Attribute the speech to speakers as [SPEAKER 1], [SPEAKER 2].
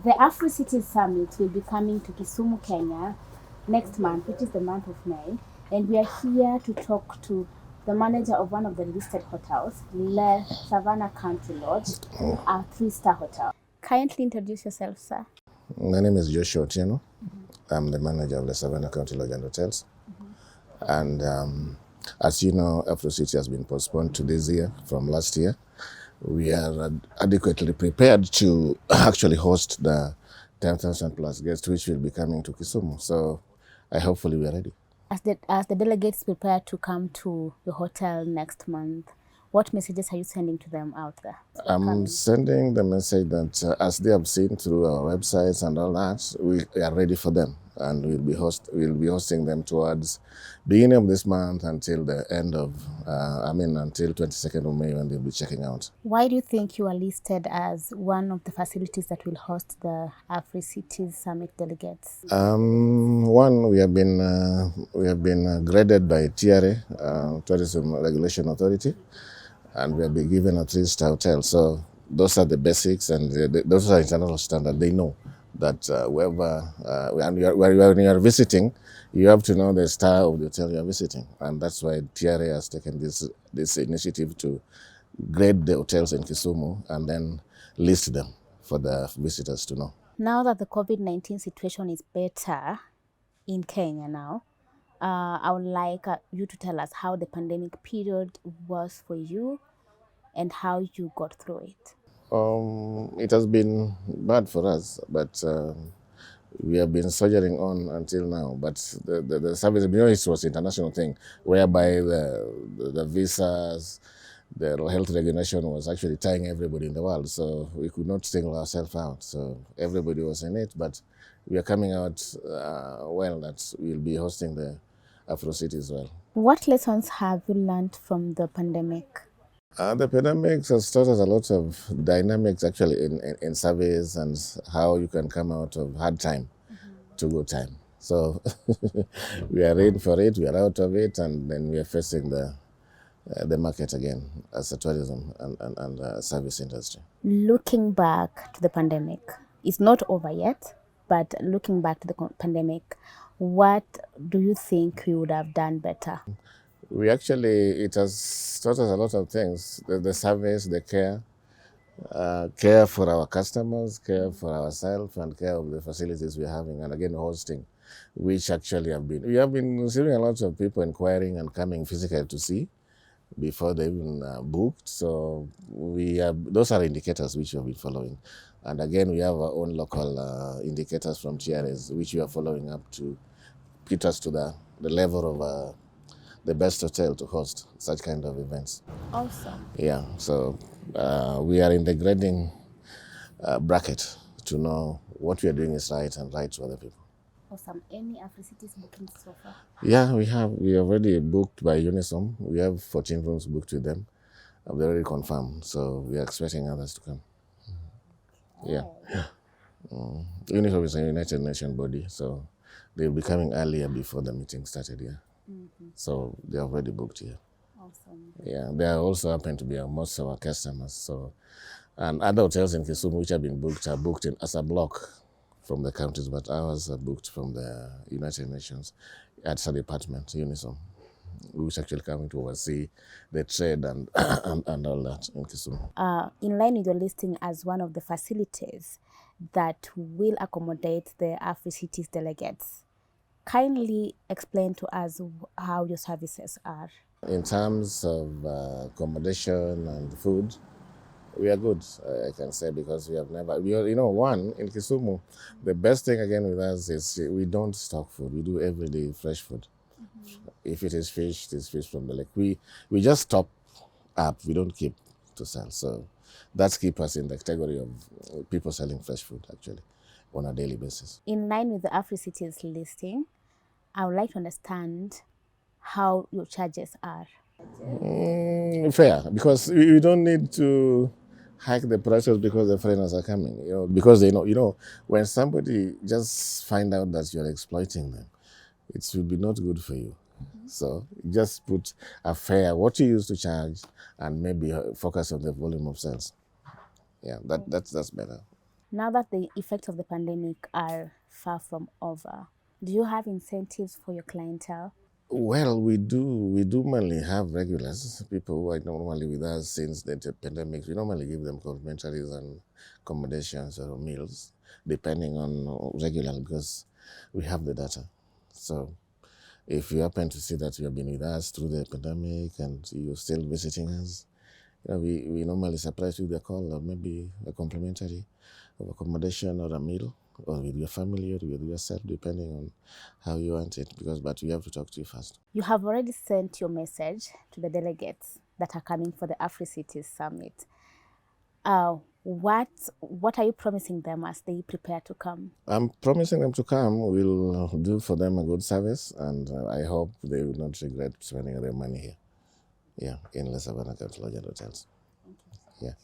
[SPEAKER 1] The Africities Summit will be coming to Kisumu, Kenya next month, which is the month of May, and we are here to talk to the manager of one of the listed hotels, Le Savannah Country Lodge, a 3-star hotel. Kindly introduce yourself, sir.
[SPEAKER 2] My name is Joshua Otieno. I'm the manager of the Savannah County Lodge and Hotels. And as you know, Africity has been postponed to this year from last year. We are adequately prepared to actually host the 10,000 plus guests which will be coming to Kisumu. So hopefully we are ready.
[SPEAKER 1] As the delegates prepare to come to the hotel next month, what messages are you sending to them out there?
[SPEAKER 2] I'm sending the message that as they have seen through our websites and all that, we are ready for them, and we'll be hosting them towards beginning of this month until the end of, until 22nd of May when they'll be checking out.
[SPEAKER 1] Why do you think you are listed as one of the facilities that will host the Africities Summit delegates?
[SPEAKER 2] One, we have been graded by TRA, Tourism Regulation Authority, and we have been given a 3-star hotel. So those are the basics, and those are international standards. They know that when you are visiting, you have to know the star of the hotel you are visiting, and that's why TRA has taken this initiative to grade the hotels in Kisumu and then list them for the visitors to know.
[SPEAKER 1] Now that the COVID-19 situation is better in Kenya now, I would like you to tell us how the pandemic period was for you and how you got through it.
[SPEAKER 2] It has been bad for us, but we have been soldiering on until now. But the service, it was an international thing, whereby the visas, the health regulation was actually tying everybody in the world. So we could not single ourselves out. So everybody was in it, but we are coming out that we'll be hosting the Africity as well.
[SPEAKER 1] What lessons have you learned from the pandemic?
[SPEAKER 2] The pandemic has taught us a lot of dynamics actually in surveys and how you can come out of hard time to good time. So we are in for it, we are out of it, and then we are facing the market again as a tourism and service industry.
[SPEAKER 1] Looking back to the pandemic, it's not over yet, but looking back to the pandemic, what do you think we would have done better?
[SPEAKER 2] It has taught us a lot of things. The service, the care for our customers, care for ourselves, and care of the facilities we're having, and again hosting, which actually we have been receiving a lot of people inquiring and coming physically to see before they even booked. So those are indicators which we have been following. And again, we have our own local indicators from TRS, which we are following up to put us to the level of the best hotel to host such kind of events.
[SPEAKER 1] Awesome.
[SPEAKER 2] Yeah, so we are in the grading bracket to know what we are doing is right and right to other people.
[SPEAKER 1] Awesome. Any Africities bookings so far?
[SPEAKER 2] Yeah, we have. We already booked by Unisom. We have 14 rooms booked with them. They're already confirmed, so we are expecting others to come. Yeah. Unisom is a United Nations body, so they'll be coming earlier before the meeting started here. So they're already booked here.
[SPEAKER 1] Awesome.
[SPEAKER 2] Yeah, they are also happen to be most of our customers. So, and other hotels in Kisumu which have been booked are booked as a block from the counties, but ours are booked from the United Nations at a department, Unisom, which actually coming to oversee the trade and and all that in Kisumu.
[SPEAKER 1] In line with your listing as one of the facilities that will accommodate the Africities delegates, kindly explain to us how your services are.
[SPEAKER 2] In terms of accommodation and food, we are good, I can say, because we have never, one, in Kisumu, the best thing again with us is we don't stock food. We do everyday fresh food. If it is fish, it is fish from the lake. We just top up. We don't keep to sell. So that's keep us in the category of people selling fresh food, actually, on a daily basis.
[SPEAKER 1] In line with the Africities listing, I would like to understand how your charges are.
[SPEAKER 2] Fair, because we don't need to hike the prices because the foreigners are coming. Because they know. When somebody just find out that you're exploiting them, it will be not good for you. So just put a fare, what you used to charge, and maybe focus on the volume of sales. Yeah, that's better.
[SPEAKER 1] Now that the effects of the pandemic are far from over, do you have incentives for your clientele?
[SPEAKER 2] Well, we do. We do mainly have regulars, people who are normally with us since the pandemic. We normally give them complimentaries and accommodations or meals, depending on regular, because we have the data. So if you happen to see that you have been with us through the pandemic and you're still visiting us, we normally surprise you with a call or maybe a complimentary of accommodation or a meal, or with your family or with yourself, depending on how you want it. But we have to talk to you first.
[SPEAKER 1] You have already sent your message to the delegates that are coming for the Africities Summit. What are you promising them as they prepare to come?
[SPEAKER 2] I'm promising them to come. We'll do for them a good service, and I hope they will not regret spending their money here. Yeah, in Les Savannah Lodge and Hotels. Yeah.